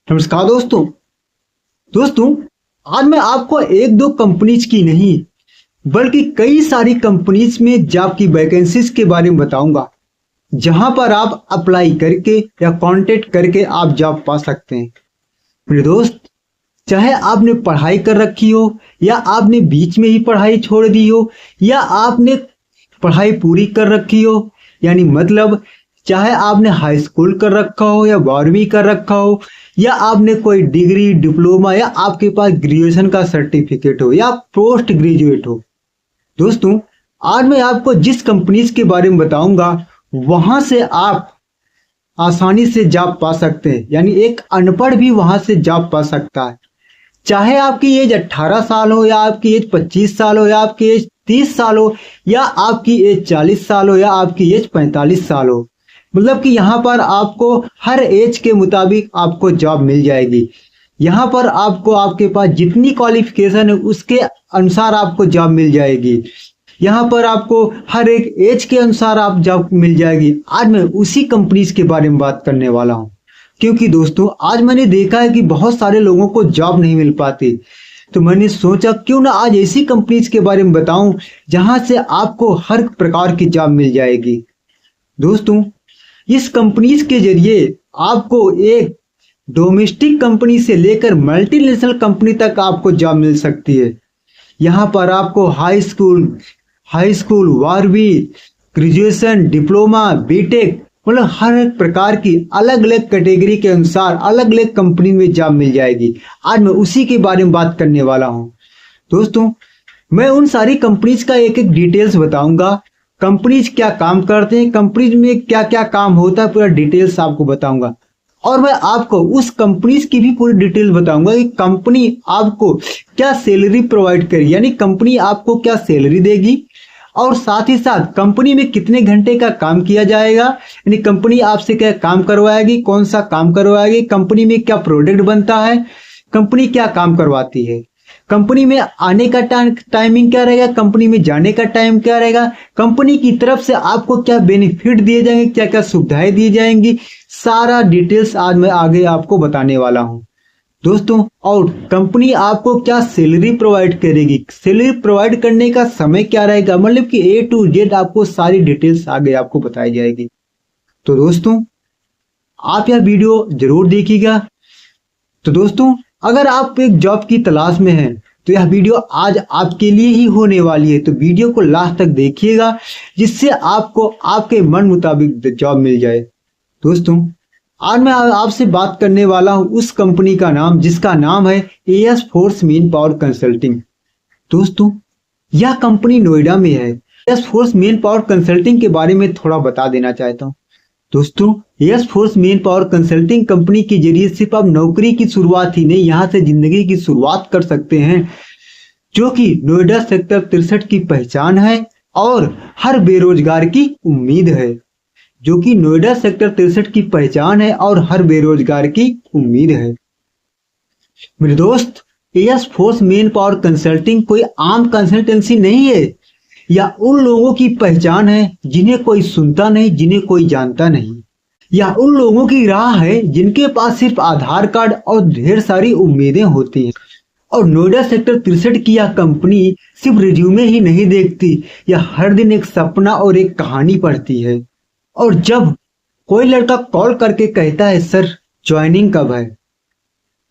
नमस्कार दोस्तों आज मैं आपको एक दो कंपनीज की नहीं बल्कि कई सारी कंपनीज में जॉब की वैकेंसीज के बारे में बताऊंगा, जहां पर आप अप्लाई करके या कांटेक्ट करके आप जॉब पा सकते हैं। मेरे दोस्त, चाहे आपने पढ़ाई कर रखी हो या आपने बीच में ही पढ़ाई छोड़ दी हो या आपने पढ़ाई पूरी कर रखी हो, यानी मतलब चाहे आपने हाई स्कूल कर रखा हो या 12वीं कर रखा हो या आपने कोई डिग्री डिप्लोमा या आपके पास ग्रेजुएशन का सर्टिफिकेट हो या पोस्ट ग्रेजुएट हो। दोस्तों, आज मैं आपको जिस कंपनीज के बारे में बताऊंगा वहां से आप आसानी से जॉब पा सकते हैं, यानी एक अनपढ़ भी वहां से जॉब पा सकता है। चाहे आपकी एज 18 साल हो या आपकी एज 25 साल हो या आपकी एज 30 साल हो या आपकी एज 40 साल हो या आपकी एज 45 साल हो, मतलब कि यहाँ पर आपको हर एज के मुताबिक आपको जॉब मिल जाएगी। यहाँ पर आपको आपके पास जितनी क्वालिफिकेशन है उसके अनुसार आपको जॉब मिल जाएगी। यहाँ पर आपको हर एक एज के अनुसार आप जॉब मिल जाएगी। आज मैं उसी कंपनीज के बारे में बात करने वाला हूँ, क्योंकि दोस्तों आज मैंने देखा है कि बहुत सारे लोगों को जॉब नहीं मिल पाती, तो मैंने सोचा क्यों ना आज ऐसी कंपनीज के बारे में बताऊं जहां से आपको हर प्रकार की जॉब मिल जाएगी। दोस्तों, इस कंपनीज के जरिए आपको एक डोमेस्टिक कंपनी से लेकर मल्टीनेशनल कंपनी तक आपको जॉब मिल सकती है। यहाँ पर आपको हाई स्कूल 12वीं, ग्रेजुएशन, डिप्लोमा, बीटेक, मतलब हर एक प्रकार की अलग अलग कैटेगरी के अनुसार अलग अलग कंपनी में जॉब मिल जाएगी। आज मैं उसी के बारे में बात करने वाला हूँ। दोस्तों, मैं उन सारी कंपनीज का एक एक डिटेल्स बताऊंगा, कंपनीज क्या काम करते हैं, कंपनीज में क्या क्या काम होता है, पूरा डिटेल्स आपको बताऊंगा। और मैं आपको उस कंपनीज की भी पूरी डिटेल्स बताऊंगा कि कंपनी आपको क्या सैलरी प्रोवाइड करेगी, यानी कंपनी आपको क्या सैलरी देगी, और साथ ही साथ कंपनी में कितने घंटे का काम किया जाएगा, यानी कंपनी आपसे क्या काम करवाएगी, कौन सा काम करवाएगी, कंपनी में क्या प्रोडक्ट बनता है, कंपनी क्या काम करवाती है, कंपनी में आने का टाइमिंग क्या रहेगा, कंपनी में जाने का टाइम क्या रहेगा, कंपनी की तरफ से आपको क्या बेनिफिट दिए जाएंगे, क्या क्या सुविधाएं दी जाएंगी, सारा डिटेल्स आज मैं आगे आपको बताने वाला हूं। दोस्तों, और कंपनी आपको क्या सैलरी प्रोवाइड करेगी, सैलरी प्रोवाइड करने का समय क्या रहेगा, मतलब कि A to Z आपको सारी डिटेल्स आगे आपको बताई जाएगी। तो दोस्तों, आप यह वीडियो जरूर देखिएगा। तो दोस्तों, अगर आप एक जॉब की तलाश में हैं तो यह वीडियो आज आपके लिए ही होने वाली है, तो वीडियो को लास्ट तक देखिएगा जिससे आपको आपके मन मुताबिक जॉब मिल जाए। दोस्तों, आज मैं आपसे बात करने वाला हूं उस कंपनी का नाम जिसका नाम है AS force main power consulting. दोस्तों, यह कंपनी नोएडा में है। AS force main power consulting के बारे में थोड़ा बता देना चाहता हूं। दोस्तों, AS force main power consulting company के जरिए सिर्फ आप नौकरी की शुरुआत ही नहीं, यहां से जिंदगी की शुरुआत कर सकते हैं, जो कि नोएडा सेक्टर 63 की पहचान है और हर बेरोजगार की उम्मीद है, जो कि नोएडा सेक्टर 63 की पहचान है और हर बेरोजगार की उम्मीद है। मेरे दोस्त, AS force main power consulting कोई आम कंसल्टेंसी नहीं है, या उन लोगों की पहचान है जिन्हें कोई सुनता नहीं, जिन्हें कोई जानता नहीं, या उन लोगों की राह है जिनके पास सिर्फ आधार कार्ड और ढेर सारी उम्मीदें होती हैं। और नोएडा सेक्टर 63 की यह कंपनी सिर्फ रिज्यूमे ही नहीं देखती, यह हर दिन एक सपना और एक कहानी पढ़ती है। और जब कोई लड़का कॉल करके कहता है सर ज्वाइनिंग कब है,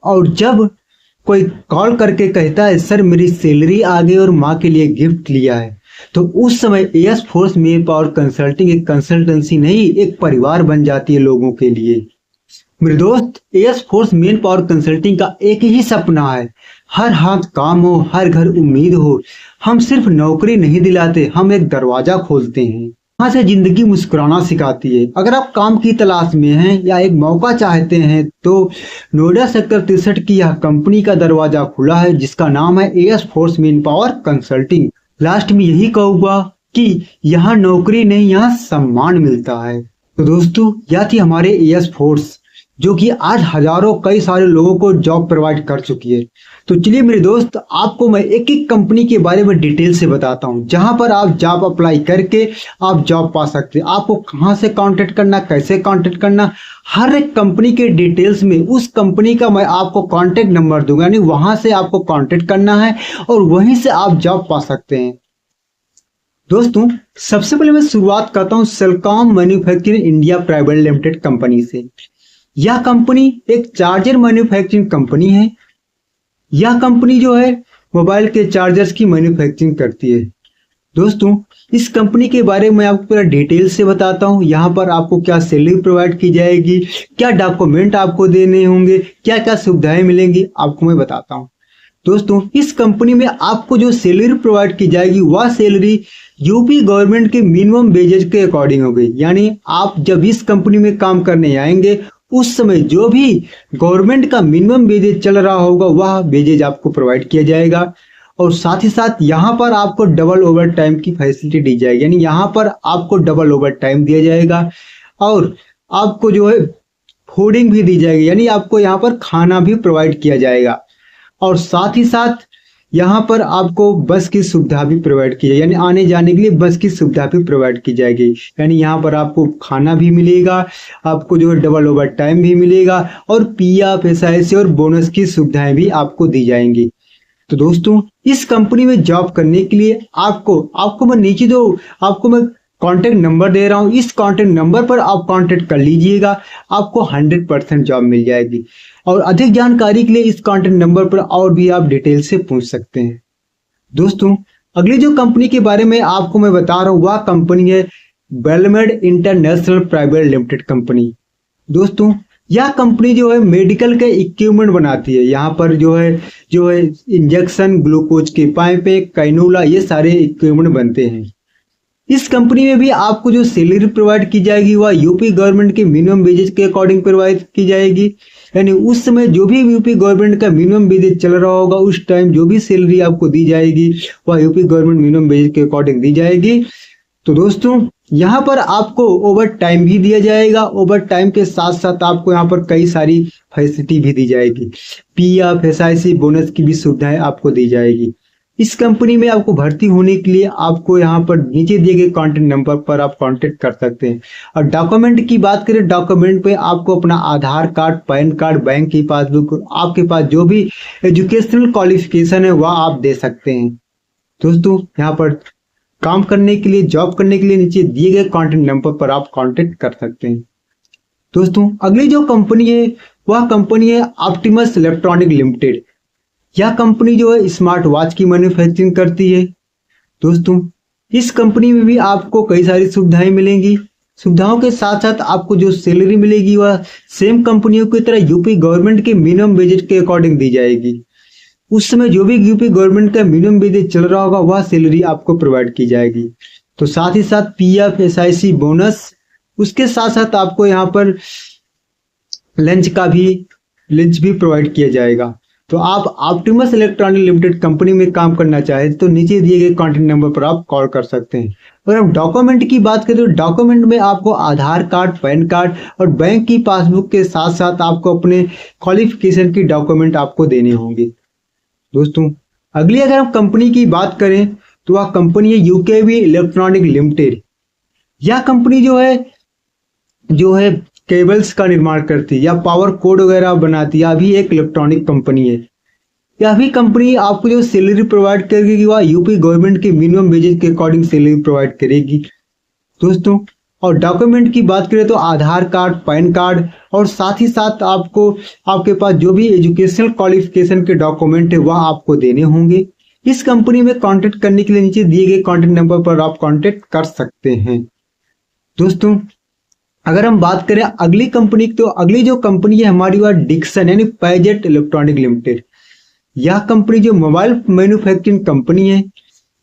और जब कोई कॉल करके कहता है सर मेरी सैलरी आ गई और माँ के लिए गिफ्ट लिया है, तो उस समय AS force main power consulting एक कंसल्टेंसी नहीं, एक परिवार बन जाती है लोगों के लिए। मेरे दोस्त, AS force main power consulting का एक ही सपना है, हर हाथ काम हो, हर घर उम्मीद हो। हम सिर्फ नौकरी नहीं दिलाते, हम एक दरवाजा खोलते हैं, वहां से जिंदगी मुस्कुराना सिखाती है। अगर आप काम की तलाश में हैं या एक मौका चाहते हैं तो नोएडा सेक्टर 63 की यह कंपनी का दरवाजा खुला है, जिसका नाम है AS force main power consulting. Last में यही कहूंगा कि यहाँ नौकरी नहीं, यहाँ सम्मान मिलता है। तो दोस्तों, यह थी हमारे AS फोर्स, जो कि आज हजारों कई सारे लोगों को जॉब प्रोवाइड कर चुकी है। तो चलिए मेरे दोस्त, आपको मैं एक एक कंपनी के बारे में डिटेल से बताता हूं, जहां पर आप जॉब अप्लाई करके आप जॉब पा सकते हैं। आपको कहां से कांटेक्ट करना, कैसे कांटेक्ट करना, हर एक कंपनी के डिटेल्स में उस कंपनी का मैं आपको कांटेक्ट नंबर दूंगा, यानी वहां से आपको कांटेक्ट करना है और वहीं से आप जॉब पा सकते हैं। दोस्तों, सबसे पहले मैं शुरुआत करता हूं Selcom manufacturing India private limited company से। यह कंपनी एक चार्जर मैन्युफैक्चरिंग कंपनी है। यह कंपनी जो है मोबाइल के चार्जर्स की मैन्युफैक्चरिंग करती है। दोस्तों, इस कंपनी के बारे में आपको पूरा डिटेल से बताता हूं। यहाँ पर आपको क्या सैलरी प्रोवाइड की जाएगी, क्या डॉक्यूमेंट आपको देने होंगे, क्या क्या सुविधाएं मिलेंगी, आपको मैं बताता हूं। दोस्तों, इस कंपनी में आपको जो सैलरी प्रोवाइड की जाएगी वह सैलरी यूपी गवर्नमेंट के मिनिमम वेजेज के अकॉर्डिंग होगी। यानी आप जब इस कंपनी में काम करने आएंगे उस समय जो भी गवर्नमेंट का मिनिमम वेजेज चल रहा होगा वह वेजेज आपको प्रोवाइड किया जाएगा। और साथ ही साथ यहाँ पर आपको डबल ओवर टाइम की फैसिलिटी दी जाएगी, यानी यहाँ पर आपको डबल ओवर टाइम दिया जाएगा और आपको जो है फूडिंग भी दी जाएगी, यानी आपको यहाँ पर खाना भी प्रोवाइड किया जाएगा। और साथ ही साथ यहाँ पर आपको बस की सुविधा भी प्रोवाइड की जाएगी, यानी आने जाने के लिए बस की सुविधा भी प्रोवाइड की जाएगी। यानी यहाँ पर आपको खाना भी मिलेगा, आपको जो है डबल ओवर टाइम भी मिलेगा और पीएफ, एसआईसी और बोनस की सुविधाएं भी आपको दी जाएंगी। तो दोस्तों, इस कंपनी में जॉब करने के लिए आपको मैं नीचे जो आपको मैं कॉन्टेक्ट नंबर दे रहा हूं, इस कॉन्टेक्ट नंबर पर आप कॉन्टेक्ट कर लीजिएगा, आपको 100% जॉब मिल जाएगी। और अधिक जानकारी के लिए इस कॉन्टेक्ट नंबर पर और भी आप डिटेल से पूछ सकते हैं। दोस्तों, अगली जो कंपनी के बारे में आपको मैं बता रहा हूं वह कंपनी है बेलमेड इंटरनेशनल प्राइवेट लिमिटेड कंपनी। दोस्तों, यह कंपनी जो है मेडिकल के इक्विपमेंट बनाती है। यहाँ पर जो है इंजेक्शन, ग्लूकोज के पाइपें, कैनुला, ये सारे इक्विपमेंट बनते हैं। इस कंपनी में भी आपको जो सैलरी प्रोवाइड की जाएगी वह यूपी गवर्नमेंट के मिनिमम वेजेज के अकॉर्डिंग प्रोवाइड की जाएगी। यानी उस समय जो भी यूपी गवर्नमेंट का मिनिमम वेजेज चल रहा होगा उस टाइम जो भी सैलरी आपको दी जाएगी वह यूपी गवर्नमेंट मिनिमम वेजेज के अकॉर्डिंग दी जाएगी। तो दोस्तों, यहाँ पर आपको ओवर टाइम भी दिया जाएगा। ओवर टाइम के साथ साथ आपको यहाँ पर कई सारी फैसिलिटी भी दी जाएगी, पीएफ, एसआईसी, बोनस की भी सुविधाएं आपको दी जाएगी। इस कंपनी में आपको भर्ती होने के लिए आपको यहाँ पर नीचे दिए गए कॉन्टेक्ट नंबर पर आप कांटेक्ट कर सकते हैं। और डॉक्यूमेंट की बात करें, डॉक्यूमेंट पे आपको अपना आधार कार्ड, पैन कार्ड, बैंक की पासबुक, आपके पास जो भी एजुकेशनल क्वालिफिकेशन है वह आप दे सकते हैं। दोस्तों, यहाँ पर काम करने के लिए, जॉब करने के लिए नीचे दिए गए कॉन्टेक्ट नंबर पर आप कांटेक्ट कर सकते हैं। दोस्तों, अगली जो कंपनी है वह कंपनी है ऑप्टिमस इलेक्ट्रॉनिक लिमिटेड। यह कंपनी जो है स्मार्ट वॉच की मैन्युफैक्चरिंग करती है। दोस्तों, इस कंपनी में भी आपको कई सारी सुविधाएं मिलेंगी। सुविधाओं के साथ साथ आपको जो सैलरी मिलेगी वह सेम कंपनियों की तरह यूपी गवर्नमेंट के मिनिमम वेजेज के अकॉर्डिंग दी जाएगी। उस समय जो भी यूपी गवर्नमेंट का मिनिमम वेजेज चल रहा होगा वह सैलरी आपको प्रोवाइड की जाएगी। तो साथ ही साथ पीएफ, एसआईसी, बोनस, उसके साथ साथ आपको यहाँ पर लंच भी प्रोवाइड किया जाएगा। तो आप ऑप्टिमस इलेक्ट्रॉनिक लिमिटेड कंपनी में काम करना चाहें तो नीचे दिए गए कॉन्टेक्ट नंबर पर आप कॉल कर सकते हैं। अगर हम डॉक्यूमेंट की बात करें तो डॉक्यूमेंट में आपको आधार कार्ड, पैन कार्ड और बैंक की पासबुक के साथ साथ आपको अपने क्वालिफिकेशन की डॉक्यूमेंट आपको देने होंगे। दोस्तों, अगली अगर हम कंपनी की बात करें तो वह कंपनी है यूकेवी इलेक्ट्रॉनिक लिमिटेड। यह कंपनी जो है केबल्स का निर्माण करती है या पावर कोड वगैरह बनाती है। यह भी एक इलेक्ट्रॉनिक कंपनी है। यह भी कंपनी आपको जो सैलरी प्रोवाइड करेगी वह यूपी गवर्नमेंट के मिनिमम वेजेज के अकॉर्डिंग सैलरी प्रोवाइड करेगी। दोस्तों, और डॉक्यूमेंट की बात करें तो आधार कार्ड, पैन कार्ड और साथ ही साथ आपके पास जो भी एजुकेशनल क्वालिफिकेशन के डॉक्यूमेंट है वह आपको देने होंगे। इस कंपनी में कांटेक्ट करने के लिए नीचे दिए गए कॉन्टेक्ट नंबर पर आप कांटेक्ट कर सकते हैं। दोस्तों, अगर हम बात करें अगली कंपनी तो अगली जो कंपनी है हमारी वह डिक्सन यानी पैजेट इलेक्ट्रॉनिक लिमिटेड। यह कंपनी जो मोबाइल मैन्युफैक्चरिंग कंपनी है,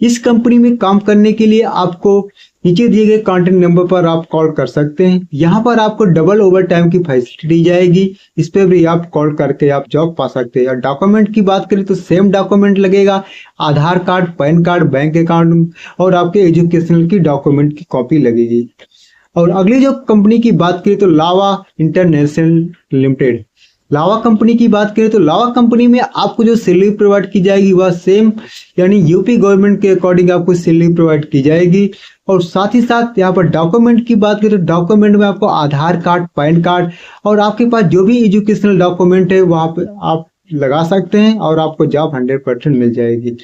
इस कंपनी में काम करने के लिए आपको नीचे दिए गए कॉन्टेक्ट नंबर पर आप कॉल कर सकते हैं। यहाँ पर आपको डबल ओवर टाइम की फैसिलिटी दी जाएगी। इस पर भी आप कॉल करके आप जॉब पा सकते हैं। और डॉक्यूमेंट की बात करें तो सेम डॉक्यूमेंट लगेगा, Aadhaar card, PAN card, bank account और आपके एजुकेशनल की डॉक्यूमेंट की कॉपी लगेगी। और अगली जो कंपनी की बात करें तो लावा इंटरनेशनल लिमिटेड। लावा कंपनी की बात करें तो लावा कंपनी में आपको जो सैलरी प्रोवाइड की जाएगी वह सेम यानी यूपी गवर्नमेंट के अकॉर्डिंग आपको सैलरी प्रोवाइड की जाएगी। और साथ ही साथ यहाँ पर डॉक्यूमेंट की बात करें तो डॉक्यूमेंट में आपको आधार कार्ड, पैन कार्ड और आपके पास जो भी एजुकेशनल डॉक्यूमेंट है वहाँ पर आप लगा सकते हैं और आपको जॉब 100% मिल जाएगी।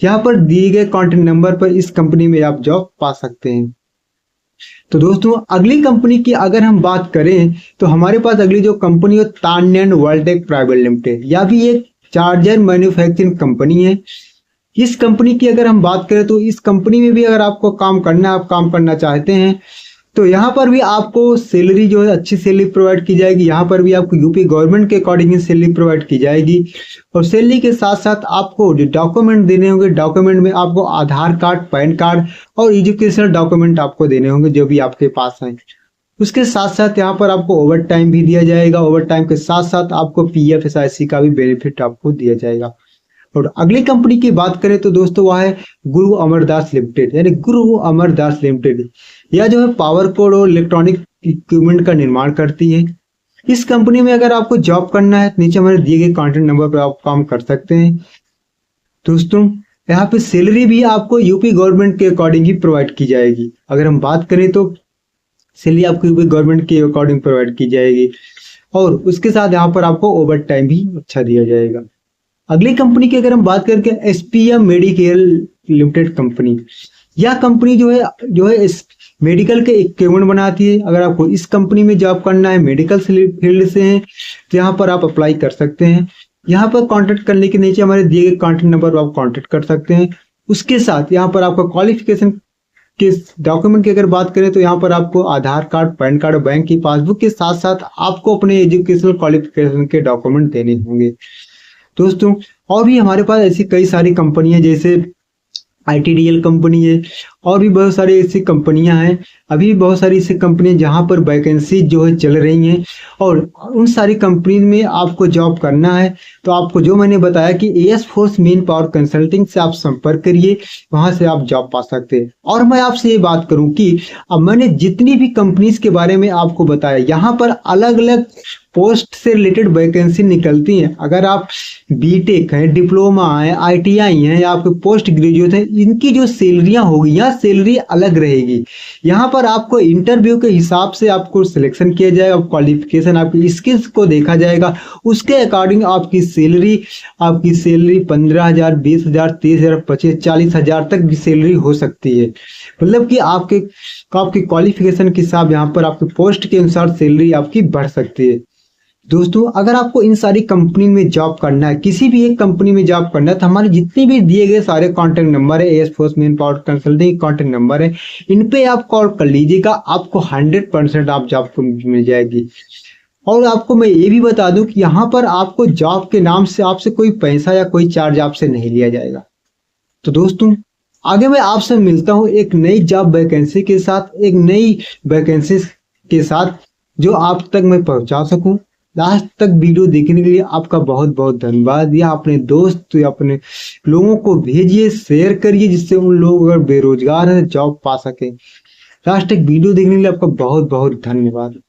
यहाँ पर दिए गए कॉन्टेक्ट नंबर पर इस कंपनी में आप जॉब पा सकते हैं। तो दोस्तों अगली कंपनी की अगर हम बात करें तो हमारे पास अगली जो कंपनी है तान्यन वर्ल्डटेक प्राइवेट लिमिटेड। यह भी एक चार्जर मैन्युफैक्चरिंग कंपनी है। इस कंपनी की अगर हम बात करें तो इस कंपनी में भी अगर आपको काम करना है, आप काम करना चाहते हैं तो यहाँ पर भी आपको सैलरी जो है अच्छी सैलरी प्रोवाइड की जाएगी। यहाँ पर भी आपको यूपी गवर्नमेंट के अकॉर्डिंग सैलरी प्रोवाइड की जाएगी। और सैलरी के साथ साथ आपको जो डॉक्यूमेंट देने होंगे, डॉक्यूमेंट में आपको आधार कार्ड, पैन कार्ड और एजुकेशनल डॉक्यूमेंट आपको देने होंगे जो भी आपके पास हैं। उसके साथ साथ यहाँ पर आपको ओवर टाइम भी दिया जाएगा। ओवर टाइम के साथ साथ आपको PF SIC का भी बेनिफिट आपको दिया जाएगा। और अगली कंपनी की बात करें तो दोस्तों वह है गुरु अमरदास लिमिटेड यानी गुरु अमरदास लिमिटेड। यह जो है पावर कोड और इलेक्ट्रॉनिक इक्विपमेंट का निर्माण करती है। इस कंपनी में अगर आपको जॉब करना है नीचे हमारे दिए गए कॉन्टेक्ट नंबर पर आप काम कर सकते हैं। दोस्तों यहाँ पे सैलरी भी आपको यूपी गवर्नमेंट के अकॉर्डिंग ही प्रोवाइड की जाएगी। अगर हम बात करें तो सैलरी आपको यूपी गवर्नमेंट के अकॉर्डिंग प्रोवाइड की जाएगी और उसके साथ यहाँ पर आपको ओवर टाइम भी अच्छा दिया जाएगा। अगली कंपनी की अगर हम बात करके SPM मेडिकेयर लिमिटेड कंपनी। यह कंपनी जो है मेडिकल के इक्विपमेंट बनाती है। अगर आपको इस कंपनी में जॉब करना है, मेडिकल फील्ड से है तो यहाँ पर आप अप्लाई कर सकते हैं। यहाँ पर कांटेक्ट करने के नीचे हमारे दिए गए कॉन्टेक्ट नंबर पर आप कांटेक्ट कर सकते हैं। उसके साथ यहाँ पर आपका क्वालिफिकेशन के डॉक्यूमेंट की अगर बात करें तो यहाँ पर आपको आधार कार्ड, पैन कार्ड, बैंक की पासबुक के साथ साथ आपको अपने एजुकेशनल क्वालिफिकेशन के डॉक्यूमेंट देने होंगे। दोस्तों और भी हमारे पास ऐसी कई सारी कंपनियां जैसे ITDL कंपनी है और भी बहुत सारी ऐसी कंपनियां हैं। अभी बहुत सारी ऐसी कंपनियां जहां पर वैकेंसी जो है चल रही हैं और उन सारी कंपनी में आपको जॉब करना है तो आपको जो मैंने बताया कि AS force main power consulting से आप संपर्क करिए, वहां से आप जॉब पा सकते हैं। और मैं आपसे ये बात करूं कि अब मैंने जितनी भी कंपनीज के बारे में आपको बताया यहाँ पर अलग अलग पोस्ट से रिलेटेड वैकेंसी निकलती हैं। अगर आप BTech है, डिप्लोमा है, ITI है या आपके पोस्ट ग्रेजुएट है, इनकी जो सैलरियां होगी यहाँ सैलरी अलग रहेगी। यहाँ पर आपको इंटरव्यू के हिसाब से आपको सिलेक्शन किया जाएगा, क्वालिफिकेशन आपकी स्किल्स को देखा जाएगा, उसके अकॉर्डिंग आपकी सैलरी 15,000, 20,000, 30,000, 25,000, 40,000 तक भी सैलरी हो सकती है। मतलब कि आपकी क्वालिफिकेशन के हिसाब यहाँ पर आपके पोस्ट के अनुसार सैलरी आपकी बढ़ सकती है। दोस्तों अगर आपको इन सारी कंपनी में जॉब करना है, किसी भी एक कंपनी में जॉब करना है तो हमारे जितने भी दिए गए सारे कॉन्टेक्ट नंबर है, AS force main power consulting contact number है, इन पे आप कॉल कर लीजिएगा। आपको 100% आप जॉब को मिल जाएगी। और आपको मैं ये भी बता दूं कि यहाँ पर आपको जॉब के नाम से आपसे कोई पैसा या कोई चार्ज आपसे नहीं लिया जाएगा। तो दोस्तों आगे मैं आपसे मिलता हूँ एक नई जॉब वैकेंसी के साथ, एक नई वैकेंसी के साथ जो आप तक मैं पहुंचा सकूं। लास्ट तक वीडियो देखने के लिए आपका बहुत बहुत धन्यवाद। या अपने दोस्त या अपने लोगों को भेजिए, शेयर करिए जिससे उन लोग अगर बेरोजगार है जॉब पा सके। लास्ट तक वीडियो देखने के लिए आपका बहुत बहुत धन्यवाद।